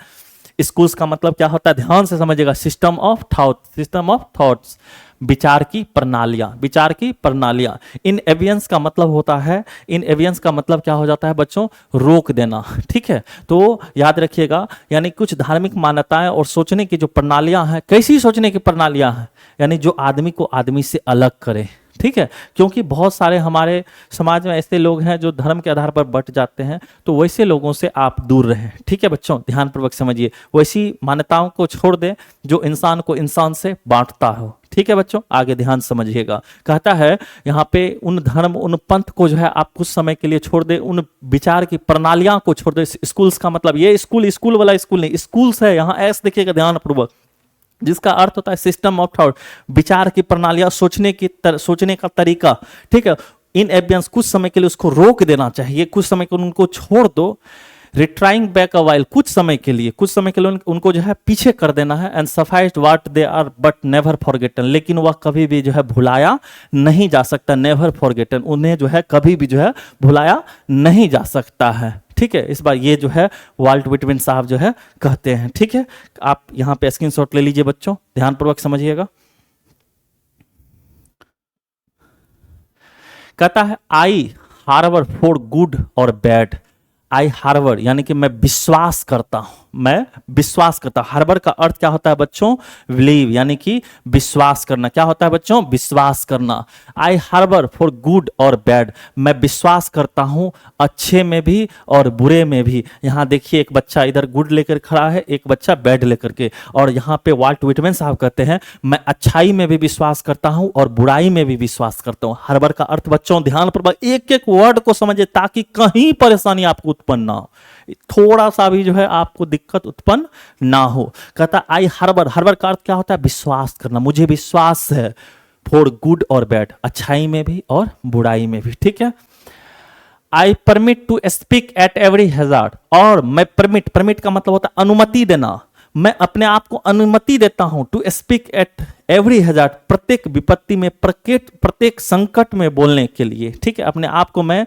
स्कूल्स का मतलब क्या होता है? ध्यान से समझिएगा, system of thought, system of thoughts, विचार की प्रणालियां, विचार की प्रणालियां। इन एवियंस का मतलब होता है, इन एवियंस का मतलब क्या हो जाता है बच्चों? रोक देना, ठीक है। तो याद रखिएगा, यानी कुछ धार्मिक मान्यताएं और सोचने की जो प्रणालियां हैं, कैसी सोचने की प्रणालियां हैं? यानी जो आदमी को आदमी से अलग करे, ठीक है। क्योंकि बहुत सारे हमारे समाज में ऐसे लोग हैं जो धर्म के आधार पर बट जाते हैं, तो वैसे लोगों से आप दूर रहें, ठीक है बच्चों। ध्यानपूर्वक समझिए, वैसी मान्यताओं को छोड़ दें जो इंसान को इंसान से बांटता हो, ठीक है बच्चों। आगे ध्यान समझिएगा। कहता है यहाँ पे उन धर्म, उन पंथ को जो है आप कुछ समय के लिए छोड़ दे, उन विचार की प्रणालियां को छोड़ दे। स्कूल्स का मतलब ये स्कूल, स्कूल वाला स्कूल नहीं, स्कूल्स है यहाँ एस देखिएगा ध्यानपूर्वक, जिसका अर्थ होता है सिस्टम ऑफ थॉट, विचार की प्रणालियां, सोचने का तरीका, ठीक है। इन एबियंस, कुछ समय के लिए उसको रोक देना चाहिए, कुछ समय के लिए उनको छोड़ दो। रिट्राइंग बैक अ वाइल, कुछ समय के लिए उनको जो है पीछे कर देना है। And sufficed what they are but never forgotten, लेकिन वह कभी भी जो है भुलाया नहीं जा सकता। नेवर फॉरगेटन, उन्हें जो है कभी भी जो है भुलाया नहीं जा सकता है, ठीक है। इस बार ये जो है वाल्ट व्हिटमैन साहब जो है कहते हैं, ठीक है। आप यहां पे स्क्रीनशॉट ले लीजिए बच्चों, ध्यानपूर्वक समझिएगा। कहता है आई हार्बर फॉर गुड और बैड, आई हार्बर यानी कि मैं विश्वास करता हूं, मैं विश्वास करता हूं। हार्बर का अर्थ क्या होता है बच्चों? बिलीव यानी कि विश्वास करना। क्या होता है बच्चों? विश्वास करना। आई हार्बर फॉर गुड और बैड, मैं विश्वास करता हूं अच्छे में भी और बुरे में भी। यहां देखिए एक बच्चा इधर गुड लेकर खड़ा है, एक बच्चा बैड लेकर के, और यहां पे वाल्ट विटमैन साहब कहते हैं मैं अच्छाई में भी विश्वास करता हूं और बुराई में भी विश्वास करता हूं। हार्बर का अर्थ बच्चों ध्यान पूर्वक एक एक वर्ड को समझे ताकि कहीं परेशानी आपको उत्पन्न ना हो, थोड़ा सा भी जो है आपको दिक्कत उत्पन्न ना हो। कहता आई हार्बर, हार्बर का अर्थ क्या होता है? विश्वास करना, मुझे विश्वास है फॉर गुड और बैड, अच्छाई में भी और बुराई में भी। ठीक है। I permit to speak at every hazard, और मैं परमिट, परमिट का मतलब होता है अनुमति देना, मैं अपने आप को अनुमति देता हूं to speak at every hazard, प्रत्येक विपत्ति में, प्रत्येक संकट में बोलने के लिए। ठीक है। अपने आप को मैं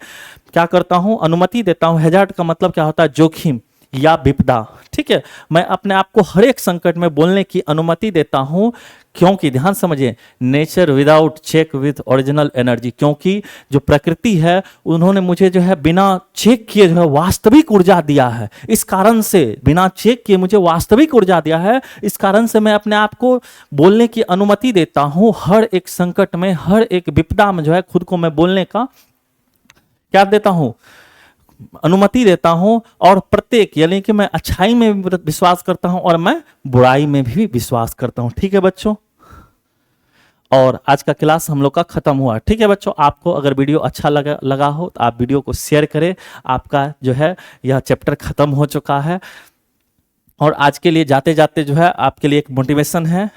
क्या करता हूं? अनुमति देता हूं। हैजार्ड का मतलब क्या होता है? जोखिम या विपदा। ठीक है। मैं अपने आप को हर एक संकट में बोलने की अनुमति देता हूं, क्योंकि ध्यान समझिए, nature without check with original energy, क्योंकि जो प्रकृति है उन्होंने मुझे जो है बिना चेक किए जो है वास्तविक ऊर्जा दिया है। इस कारण से बिना चेक किए मुझे वास्तविक ऊर्जा दिया है, इस कारण से मैं अपने आप को बोलने की अनुमति देता हूं। हर एक संकट में, हर एक विपदा में जो है खुद को मैं बोलने का क्या देता हूं? अनुमति देता हूं। और प्रत्येक यानी कि मैं अच्छाई में भी विश्वास करता हूं और मैं बुराई में भी विश्वास करता हूं। ठीक है बच्चों। और आज का क्लास हम लोग का खत्म हुआ। ठीक है बच्चों, आपको अगर वीडियो अच्छा लगा हो तो आप वीडियो को शेयर करें। आपका जो है यह चैप्टर खत्म हो चुका है। और आज के लिए जाते जाते जो है आपके लिए एक मोटिवेशन है,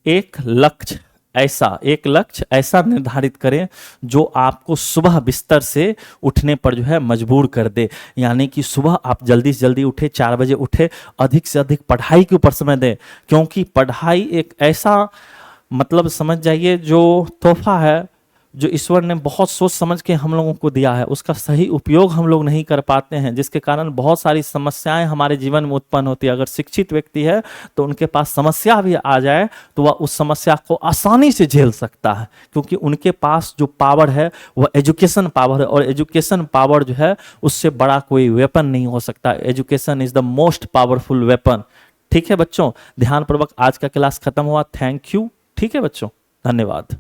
एक लक्ष्य ऐसा निर्धारित करें जो आपको सुबह बिस्तर से उठने पर जो है मजबूर कर दे। यानी कि सुबह आप जल्दी से जल्दी उठे, 4 बजे उठे, अधिक से अधिक पढ़ाई के ऊपर समय दें, क्योंकि पढ़ाई एक ऐसा मतलब समझ जाइए जो तोहफा है जो ईश्वर ने बहुत सोच समझ के हम लोगों को दिया है, उसका सही उपयोग हम लोग नहीं कर पाते हैं, जिसके कारण बहुत सारी समस्याएं हमारे जीवन में उत्पन्न होती है। अगर शिक्षित व्यक्ति है तो उनके पास समस्या भी आ जाए तो वह उस समस्या को आसानी से झेल सकता है, क्योंकि उनके पास जो पावर है वह एजुकेशन पावर है, और एजुकेशन पावर जो है उससे बड़ा कोई वेपन नहीं हो सकता। Education is the most powerful weapon. ठीक है बच्चों, ध्यानपूर्वक आज का क्लास खत्म हुआ। Thank you. ठीक है बच्चों, धन्यवाद।